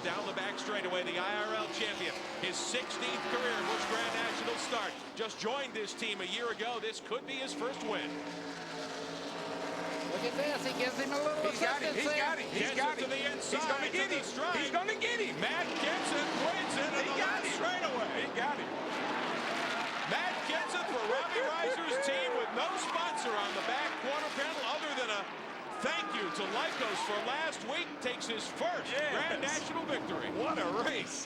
down the back straightaway, the IRL champion. His 16th career Busch Grand National start. Just joined this team a year ago. This could be his first win. Look at this. He gives him a little assistance. He's got it. To the inside. He's going to get him. He's going to get him. Matt Kenseth wins it on the left straightaway. He got it. Matt Kenseth for Robbie Reiser's team with no sponsor on the back quarter panel other than a thank you to Lycos for last week. Takes his first Grand National victory. What a race.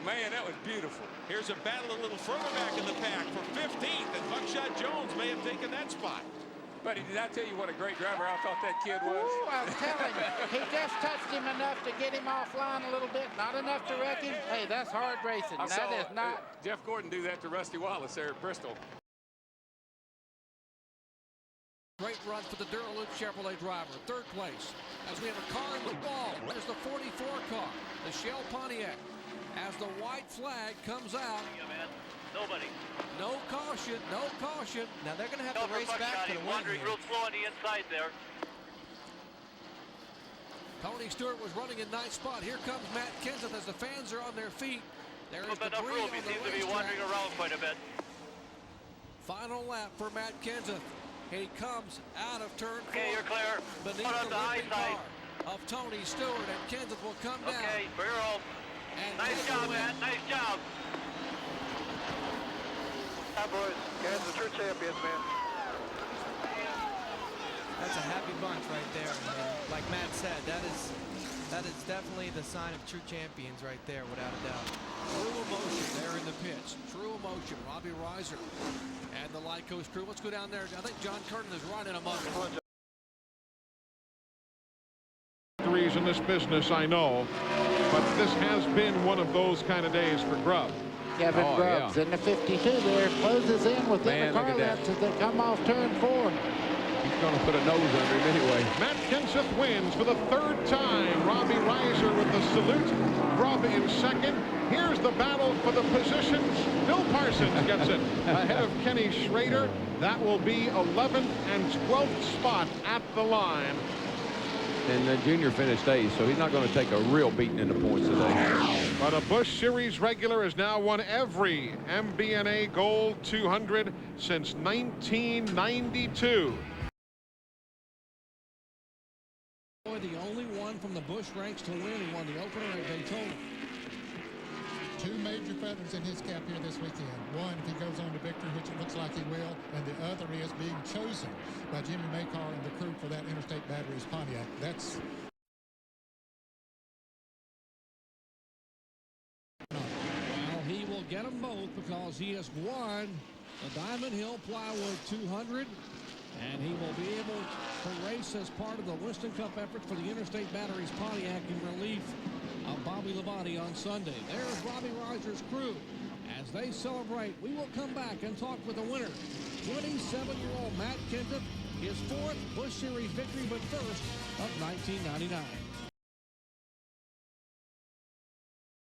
Man, that was beautiful. Here's a battle a little further back in the pack for 15th, and Buckshot Jones may have taken that spot. Buddy, did I tell you what a great driver I thought that kid was? Ooh, I was telling you, he just touched him enough to get him offline a little bit, not enough to wreck him. Hey, that's hard racing. That is not. Jeff Gordon do that to Rusty Wallace there at Bristol. Great run for the Duraloop Chevrolet driver. Third place. As we have a car in the ball. There's the 44 car, the Shell Pontiac. As the white flag comes out. Nobody. No caution, no caution. Now they're going to have to race back to the win. Wandering real slow on the inside there. Tony Stewart was running in ninth spot. Here comes Matt Kenseth as the fans are on their feet. There is enough room. He seems to be wandering around quite a bit. Final lap for Matt Kenseth. He comes out of turn 4. Okay, you're clear. Beneath Put on the high side of Tony Stewart, and Kenseth will come down. Okay, for your home. Nice job, Matt. Nice job. Hi, boys. Kansas true champions, man. That's a happy bunch right there. And like Matt said, that is definitely the sign of true champions right there, without a doubt. True emotion there in the pits. True emotion. Robbie Reiser and the Lycos crew. Let's go down there. I think John Curtin is running among them. Victories in this business, I know, but this has been one of those kind of days for Grubb. Kevin Grubbs in the 52 there, closes in within the car laps as they come off turn 4. He's going to put a nose under him anyway. Matt Kenseth wins for the 3rd time. Robbie Reiser with the salute. Grubb in second. Here's the battle for the positions. Bill Parsons gets it ahead of Kenny Schrader. That will be 11th and 12th spot at the line. And the junior finished 8th, so he's not going to take a real beating in the points today. But a Busch Series regular has now won every MBNA Gold 200 since 1992. The only one from the Busch ranks to win. He won the opener at Daytona. 2 major feathers in his cap here this weekend. One, if he goes on to victory, which it looks like he will, and the other is being chosen by Jimmy Maycar and the crew for that Interstate Batteries Pontiac. That's well, he will get them both because he has won the Diamond Hill Plywood 200. And he will be able to race as part of the Winston Cup effort for the Interstate Batteries Pontiac in relief of Bobby Labonte on Sunday. There's Robbie Reiser's crew. As they celebrate, we will come back and talk with the winner. 27-year-old Matt Kenseth, his 4th Busch Series victory, but first of 1999.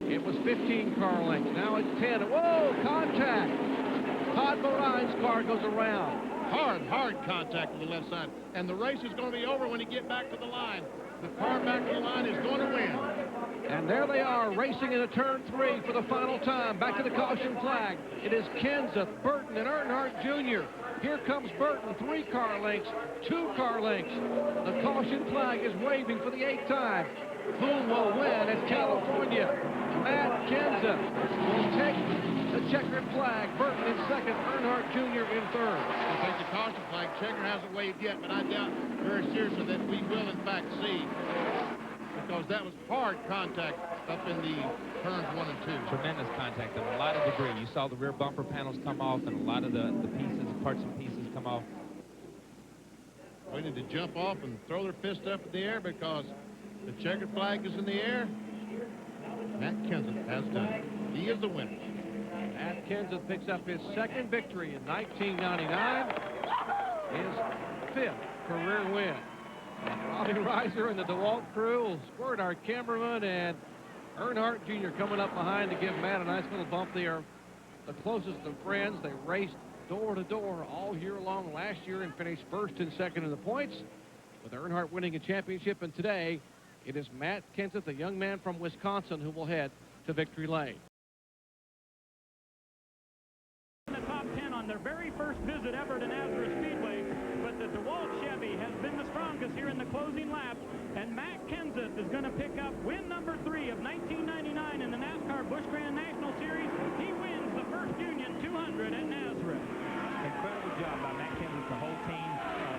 It was 15 car lengths. Now it's 10. Whoa, contact. Todd Marine's car goes around. Hard contact to the left side. And the race is going to be over when he get back to the line. The car back to the line is going to win. And there they are racing into turn 3 for the final time. Back to the caution flag. It is Kenseth, Burton, and Earnhardt Jr. Here comes Burton, 3 car lengths, 2 car lengths. The caution flag is waving for the 8th time. Who will win at California? Matt Kenseth will take the checkered flag. Burton in second, Earnhardt Jr. in third. I think the caution flag checker hasn't waved yet, but I doubt very seriously that we will in fact see, because that was hard contact up in the turns 1 and 2. Tremendous contact and a lot of debris. You saw the rear bumper panels come off and a lot of the pieces, parts and pieces come off. Waiting to jump off and throw their fist up in the air because the checkered flag is in the air. Matt Kenseth has done it. He is the winner. Matt Kenseth picks up his 2nd victory in 1999. His 5th career win. Robbie Reiser and the DeWalt crew will squirt our cameraman, and Earnhardt Jr. coming up behind to give Matt a nice little bump. They are the closest of friends. They raced door to door all year long last year and finished 1st and 2nd in the points, with Earnhardt winning a championship, and today It is Matt Kenseth, a young man from Wisconsin, who will head to victory lane. In the top 10 on their very first visit ever to Nazareth Speedway, but the DeWalt Chevy has been the strongest here in the closing laps, and Matt Kenseth is going to pick up win number 3 of 1999 in the NASCAR Busch Grand National Series. He wins the first Union 200 at Nazareth. Incredible job by Matt Kenseth, the whole team.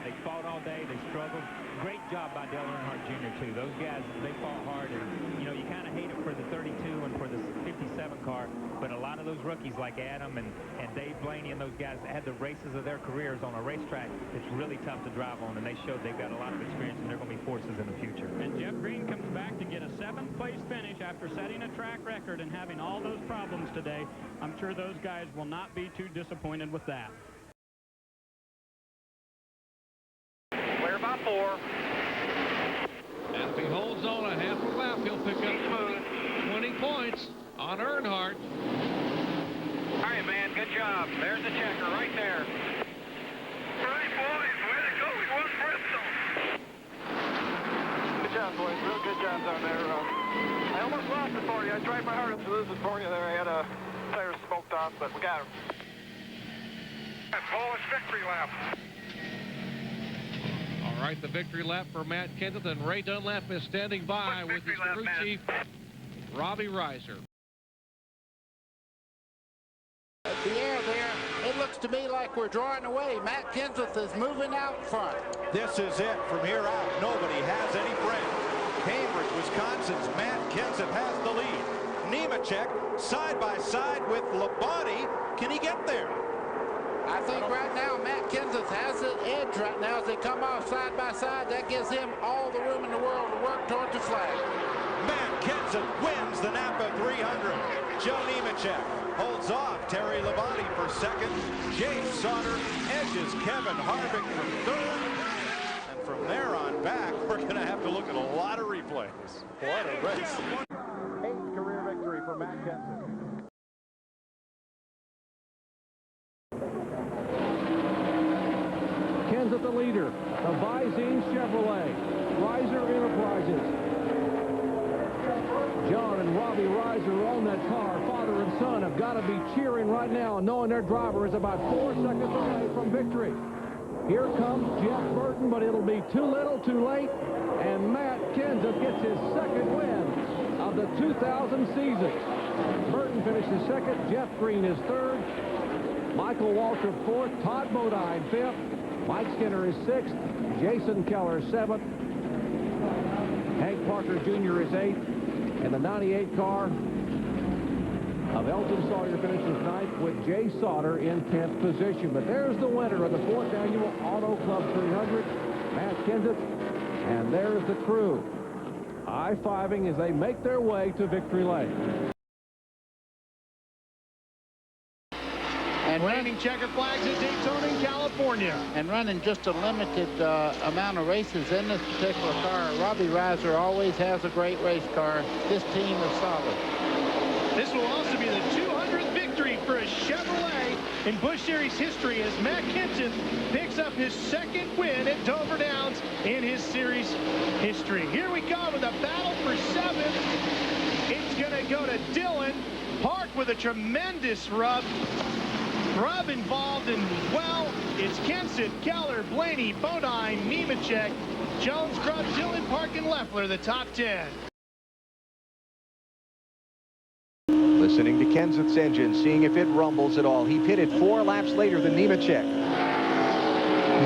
They fought all day. They struggled. Great job by Dale Earnhardt Jr., too. Those guys, they fought hard. And, you know, you kind of hate it for the 32 and for the 57 car, but a lot of those rookies like Adam and Dave Blaney and those guys had the races of their careers on a racetrack that's really tough to drive on, and they showed they've got a lot of experience, and they're going to be forces in the future. And Jeff Green comes back to get a 7th place finish after setting a track record and having all those problems today. I'm sure those guys will not be too disappointed with that. Clear by 4. And if he holds on a half a lap, he'll pick up 20 points on Earnhardt. All right, man, good job. There's the checker right there. All right, boys, way to go. We won Bristol. Good job, boys. Real good job down there. I almost lost it for you. I tried my hardest to lose it for you there. I had a tire smoked off, but we got him. Polish victory lap. All right, the victory lap for Matt Kenseth, and Ray Dunlap is standing by with his crew chief, Robbie Reiser. At the air there, it looks to me like we're drawing away. Matt Kenseth is moving out front. This is it. From here out, nobody has any friends. Cambridge, Wisconsin's Matt Kenseth has the lead. Nemechek side by side with Labonte. Can he get there? I think right now Matt Kenseth has the edge right now as they come off side by side. That gives him all the room in the world to work toward the flag. Matt Kenseth wins the Napa 300. Joe Nemechek holds off Terry Labonte for second. Jay Sauter edges Kevin Harvick from third. And from there on back, we're going to have to look at a lot of replays. What a race. 8th career victory for Matt Kenseth. Kenseth the leader of Visine Chevrolet, Reiser Enterprises. John and Robbie Reiser own that car. Father and son have got to be cheering right now, knowing their driver is about 4 seconds away from victory. Here comes Jeff Burton, but it'll be too little, too late, and Matt Kenseth gets his second win of the 2000 season. Burton finishes second, Jeff Green is third, Michael Waltrip fourth, Todd Bodine fifth, Mike Skinner is sixth, Jason Keller seventh, Hank Parker Jr. is eighth, and the 98 car of Elton Sawyer finishes ninth with Jay Sauter in 10th position. But there's the winner of the 4th Annual Auto Club 300, Matt Kenseth, and there's the crew high-fiving as they make their way to victory lane. And running checker flags at Daytona, California. And running just a limited amount of races in this particular car. Robbie Reiser always has a great race car. This team is solid. This will also be the 200th victory for a Chevrolet in Busch Series history as Matt Kenseth picks up his second win at Dover Downs in his series history. Here we go with a battle for 7th. It's going to go to Dillon. Park with a tremendous rub. Rub involved in, well, it's Kenseth, Keller, Blaney, Bodine, Nemechek, Jones, Grubb, Dillon, Park, and Leffler, the top 10. Listening to Kenseth's engine, seeing if it rumbles at all. He pitted 4 laps later than Nemechek.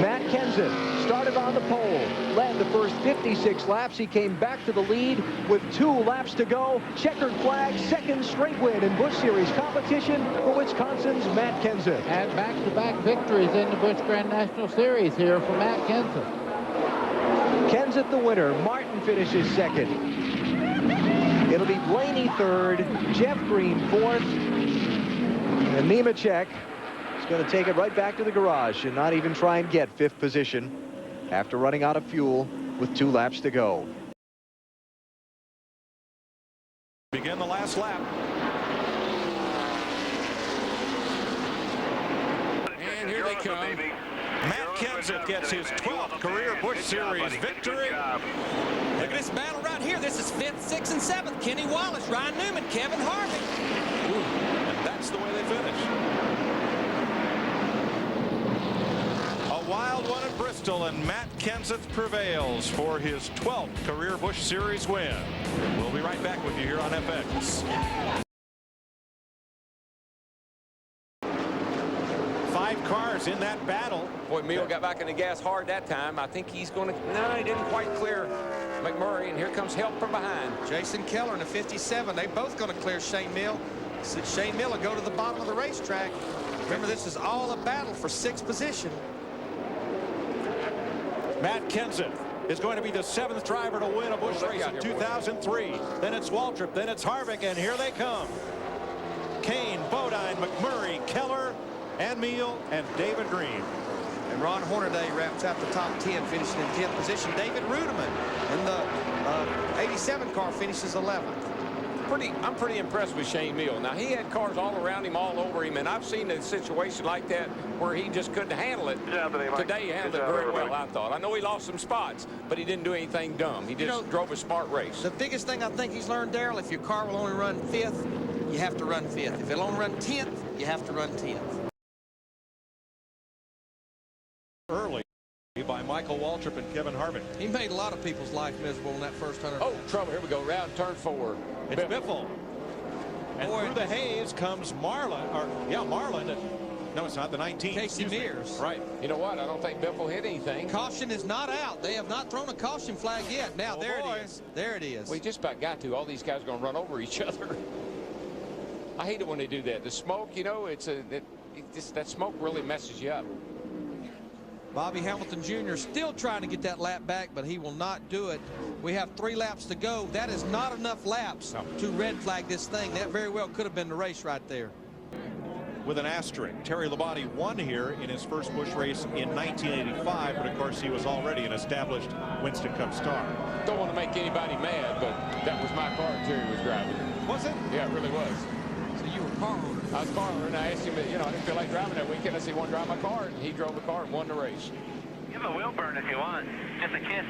Matt Kenseth started on the pole, led the first 56 laps. He came back to the lead with 2 laps to go. Checkered flag, second straight win in Busch Series competition for Wisconsin's Matt Kenseth. And back-to-back victories in the Busch Grand National Series here for Matt Kenseth. Kenseth the winner. Martin finishes second. It'll be Blaney third, Jeff Green fourth, and Nemechek is going to take it right back to the garage and not even try and get 5th position after running out of fuel with 2 laps to go. Begin the last lap. And here they come. Matt Kenseth gets his 12th career Busch Series victory. Look at this battle right here. This is 5th, 6th, and 7th. Kenny Wallace, Ryan Newman, Kevin Harvick. And that's the way they finish. A wild one at Bristol, and Matt Kenseth prevails for his 12th career Busch Series win. We'll be right back with you here on FX. 5 cars in that battle. Boy, Meal got back in the gas hard that time. I think he's going to... No, he didn't quite clear McMurray, and here comes help from behind. Jason Keller in the 57. They both going to clear Shane Mill. So Shane Mill will go to the bottom of the racetrack. Remember, this is all a battle for 6th position. Matt Kenseth is going to be the 7th driver to win a Busch race in 2003. Then it's Waltrip, then it's Harvick, and here they come. Kane, Bodine, McMurray, Keller, and Meal, and David Green. And Ron Hornaday wraps out the top 10, finishing in 10th position. David Rudeman in the 87 car finishes 11th. I'm pretty impressed with Shane Meal. Now, he had cars all around him, all over him, and I've seen a situation like that where he just couldn't handle it. Today, he handled it very well, I thought. I know he lost some spots, but he didn't do anything dumb. He just drove a smart race. The biggest thing I think he's learned, Darrell, if your car will only run 5th, you have to run 5th. If it'll only run 10th, you have to run 10th. Early by Michael Waltrip and Kevin Harvick. He made a lot of people's life miserable in that first 100. Oh, trouble. Here we go. Round turn 4. It's Biffle. And through the haze comes Marlin. Marlin. No, it's not the 19. Casey Mears. Right. You know what? I don't think Biffle hit anything. Caution is not out. They have not thrown a caution flag yet. Now, there it is. There it is. We just about got to. All these guys are going to run over each other. I hate it when they do that. The smoke, you know, that smoke really messes you up. Bobby Hamilton Jr. still trying to get that lap back, but he will not do it. We have 3 laps to go. That is not enough laps to red flag this thing. That very well could have been the race right there. With an asterisk, Terry Labonte won here in his first Busch race in 1985, but of course he was already an established Winston Cup star. Don't want to make anybody mad, but that was my car Terry was driving. Was it? Yeah, it really was. So you were car owner? I was car owner, and I asked him, you know, I didn't feel like driving that weekend. I said, you want to drive my car? And he drove the car and won the race. Give him a wheel burn if you want. Just a kiss.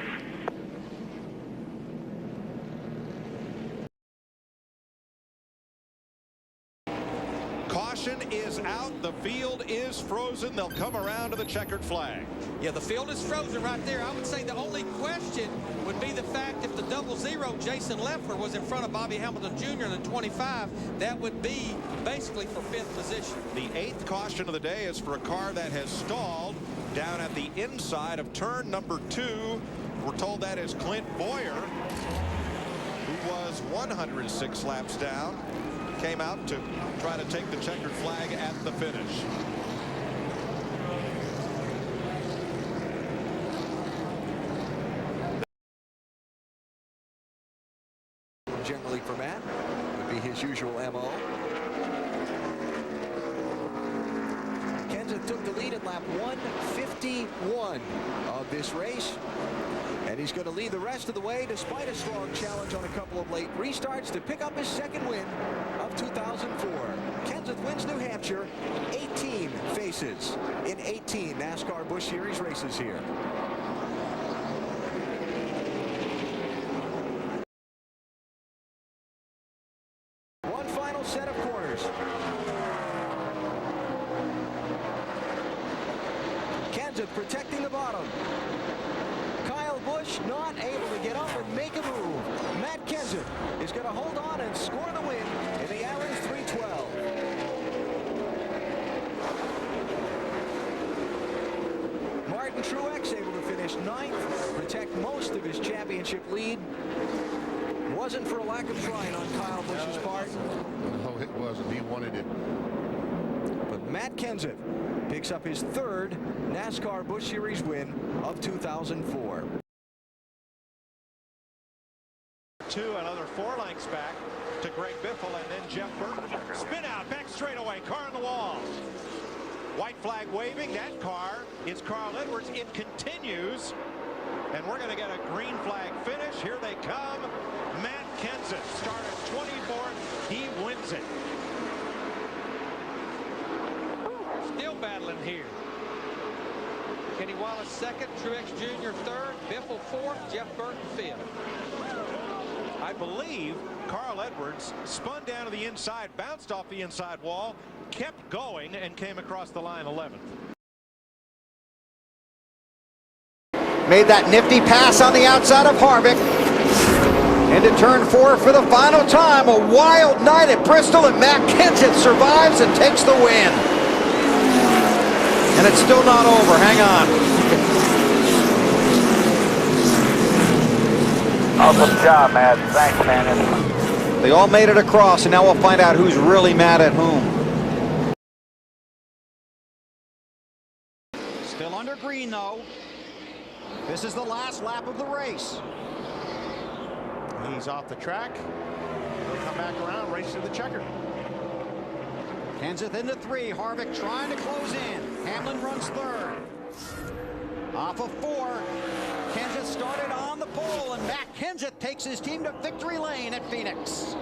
Caution is out. The field is frozen. They'll come around to the checkered flag. Yeah, the field is frozen right there. I would say the only question would be the fact if the 00 Jason Leffler was in front of Bobby Hamilton Jr. in the 25, that would be basically for 5th position. The 8th caution of the day is for a car that has stalled down at the inside of turn number 2. We're told that is Clint Boyer, who was 106 laps down. Came out to try to take the checkered flag at the finish. Generally for Matt would be his usual MO. Kenseth took the lead at lap 151 of this race. And he's going to lead the rest of the way despite a strong challenge on a couple of late restarts to pick up his 2nd win of 2004. Kenseth wins New Hampshire, 18 faces in 18 NASCAR Busch Series races here. One final set of corners. Kenseth protecting the bottom. Busch not able to get up and make a move. Matt Kenseth is going to hold on and score the win in the Allen's 312. Martin Truex able to finish 9th, protect most of his championship lead. Wasn't for a lack of trying on Kyle Busch's part. No, it wasn't. He wanted it. But Matt Kenseth picks up his 3rd NASCAR Busch Series win of 2004. Another 4 lengths back to Greg Biffle and then Jeff Burton. Spin out, back straightaway, car on the wall. White flag waving. That car is Carl Edwards. It continues, and we're going to get a green flag finish. Here they come. Matt Kenseth started 24th. He wins it. Still battling here. Kenny Wallace second, Truex Jr. third, Biffle fourth, Jeff Burton fifth. I believe Carl Edwards spun down to the inside, bounced off the inside wall, kept going, and came across the line 11th. Made that nifty pass on the outside of Harvick. Into turn 4 for the final time. A wild night at Bristol, and Matt Kenseth survives and takes the win. And it's still not over. Hang on. Awesome job, Matt. Thanks, man. They all made it across, and now we'll find out who's really mad at whom. Still under green, though. This is the last lap of the race. He's off the track. He'll come back around, race to the checker. Kenseth into 3. Harvick trying to close in. Hamlin runs third. Off of 4. Kenseth started on the pole, and Matt Kenseth takes his team to victory lane at Phoenix.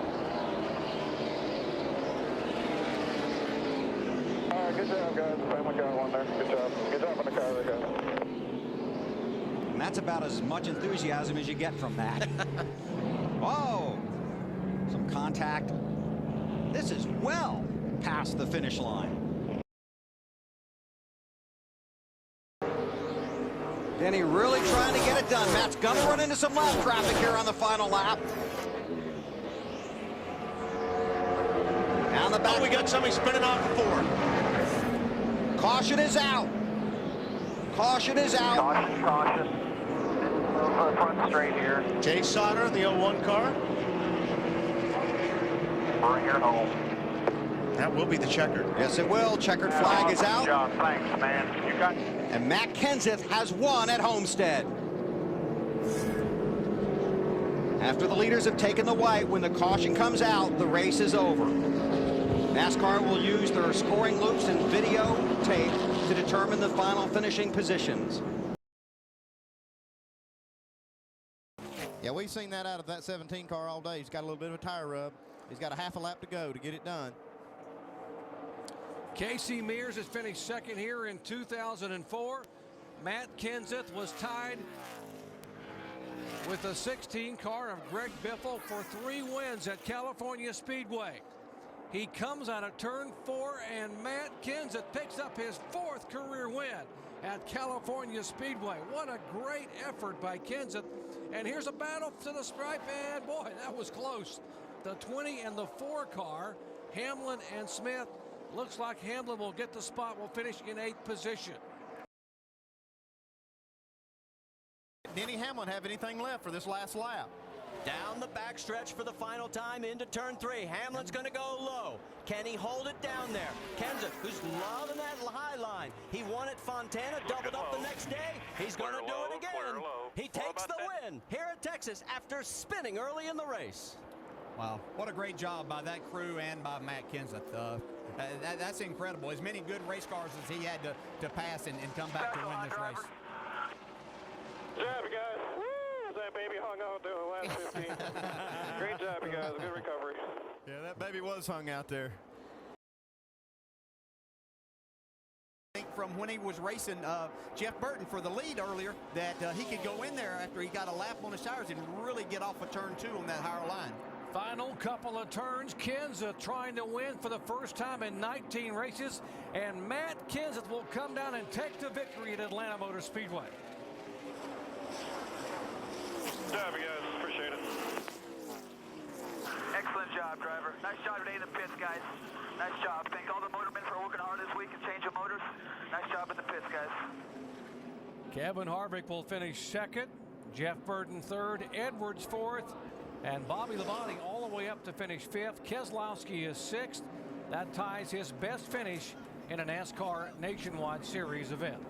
All right, good job, guys. Family car one there. Good job. Good job on the car there, guys. And that's about as much enthusiasm as you get from that. Whoa! Some contact. This is well past the finish line. Denny really trying to get it done. Matt's gonna run into some lap traffic here on the final lap. Down the back. Oh, we got somebody spinning off the 4. Caution is out. Caution is out. Caution, caution. Front straight here. Jay Sauter, the 01 car. Bring her home. That will be the checker. Yes, it will. Checkered flag is out. John, thanks, man. You got. And Matt Kenseth has won at Homestead. After the leaders have taken the white, when the caution comes out, the race is over. NASCAR will use their scoring loops and video tape to determine the final finishing positions. Yeah, we've seen that out of that 17 car all day. He's got a little bit of a tire rub. He's got a half a lap to go to get it done. Casey Mears has finished second here in 2004. Matt Kenseth was tied with the 16 car of Greg Biffle for 3 wins at California Speedway. He comes out of turn 4, and Matt Kenseth picks up his 4th career win at California Speedway. What a great effort by Kenseth. And here's a battle to the stripe, and boy, that was close. The 20 and the 4 car, Hamlin and Smith. Looks like Hamlin will get the spot, will finish in 8th position. Denny Hamlin have anything left for this last lap? Down the backstretch for the final time into turn 3. Hamlin's going to go low. Can he hold it down there? Kenseth, who's loving that high line. He won at Fontana, doubled up the next day. He's going to do it again. He takes the win here at Texas after spinning early in the race. Wow, what a great job by that crew and by Matt Kenseth. That's incredible. As many good race cars as he had to pass and come back to win this race. Good job, you guys. Woo! That baby hung out there the last 15. Great job, you guys. Good recovery. Yeah, that baby was hung out there. I think from when he was racing Jeff Burton for the lead earlier that he could go in there after he got a lap on his tires and really get off of turn 2 on that higher line. Final couple of turns. Kenseth trying to win for the first time in 19 races. And Matt Kenseth will come down and take the victory at Atlanta Motor Speedway. Good job, you guys. Appreciate it. Excellent job, driver. Nice job today in the pits, guys. Nice job. Thank all the motormen for working hard this week and changing motors. Nice job in the pits, guys. Kevin Harvick will finish second. Jeff Burton third. Edwards fourth. And Bobby Labonte all the way up to finish 5th. Keselowski is 6th. That ties his best finish in a NASCAR Nationwide Series event.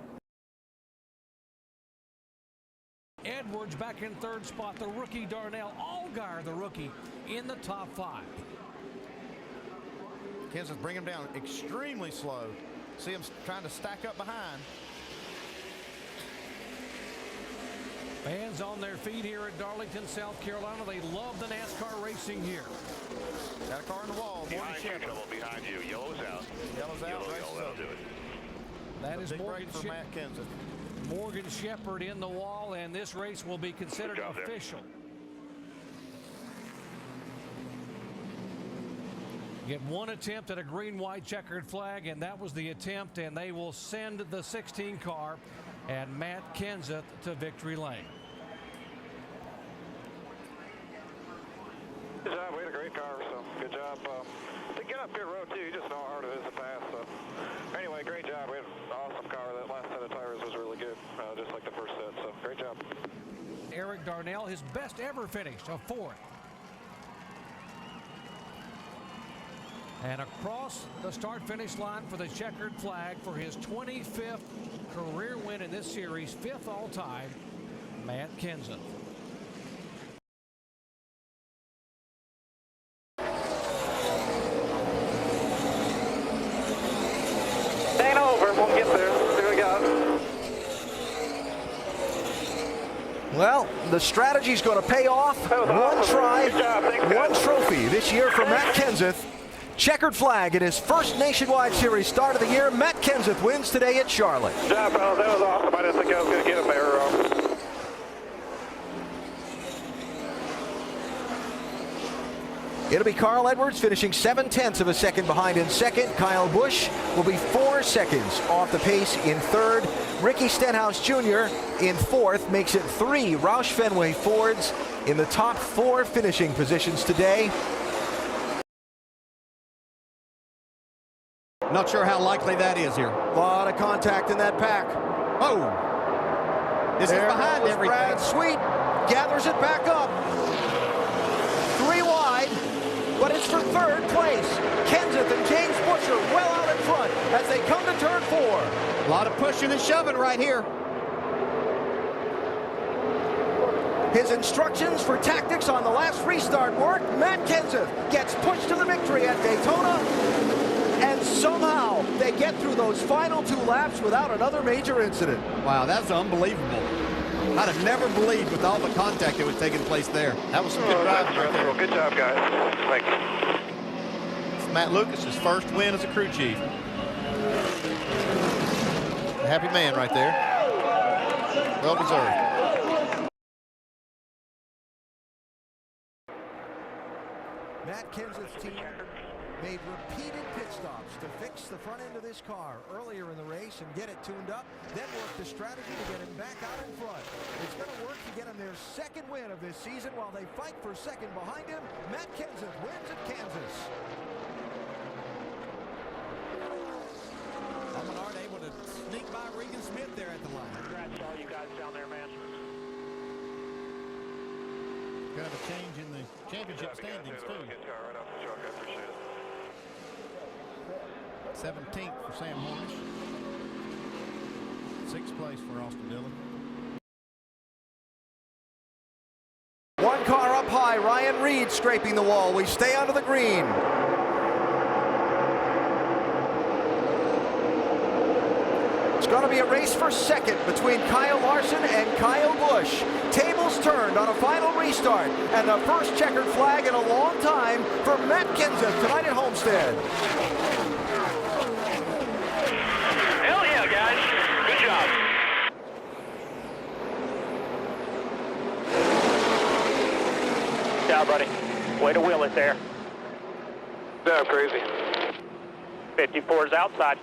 Edwards back in 3rd spot. The rookie Darnell Allgaier, the rookie, in the top 5. Kenseth bring him down extremely slow. See him trying to stack up behind. Fans on their feet here at Darlington, South Carolina. They love the NASCAR racing here. Got a car in the wall. Behind you, trouble behind you. Yellow's out. Yellow's out. Yellow, that'll do it. That is big Morgan break for Matt Kenseth. Morgan Shepherd in the wall, and this race will be considered official. Get one attempt at a green-white checkered flag, and that was the attempt, and they will send the 16 car and Matt Kenseth to victory lane. Good job. We had a great car, so good job. To get up pit road, too, you just know how hard it is to pass. So anyway, great job. We had an awesome car. That last set of tires was really good, just like the first set, so great job. Eric Darnell, his best ever finish, a 4th. And across the start-finish line for the checkered flag for his 25th career win in this series, 5th all-time, Matt Kenseth. Ain't over. We'll get there. See what we got. Well, the strategy's going to pay off. One try, one trophy this year for Matt Kenseth. Checkered flag in his first Nationwide Series start of the year. Matt Kenseth wins today at Charlotte. Good job, fellas. That was awesome. I didn't think I was going to get him there. It'll be Carl Edwards finishing 7/10 of a second behind in second. Kyle Busch will be 4 seconds off the pace in third. Ricky Stenhouse Jr. in fourth makes it 3 Roush Fenway Fords in the top 4 finishing positions today. Not sure how likely that is here. A lot of contact in that pack. Oh! This is behind everything. Brad Sweet gathers it back up. 3 wide, but it's for third place. Kenseth and James Busch are well out in front as they come to turn 4. A lot of pushing and shoving right here. His instructions for tactics on the last restart work. Matt Kenseth gets pushed to the victory at Daytona. And somehow they get through those final 2 laps without another major incident. Wow, that's unbelievable. I'd have never believed with all the contact that was taking place there. That was some good driving right there. Good job, guys. Thanks. It's Matt Lucas's first win as a crew chief. A happy man right there. Well deserved. Matt Kenseth's team made repeated pit stops to fix the front end of this car earlier in the race and get it tuned up, then work the strategy to get him back out in front. It's going to work to get him their second win of this season while they fight for second behind him. Matt Kenseth wins at Kansas. Menard able to sneak by Regan Smith there at the line. Congrats to all you guys down there, man. Got a change in the championship standings, too. Good car right off the truck. I appreciate it. 17th for Sam Hornish. 6th place for Austin Dillon. 1 car up high, Ryan Reed scraping the wall. We stay onto the green. It's going to be a race for second between Kyle Larson and Kyle Busch. Tables turned on a final restart, and the first checkered flag in a long time for Matt Kenseth tonight at Homestead. Hell yeah, guys. Good job. Good job, buddy. Way to wheel it there. Yeah, crazy. 54's outside.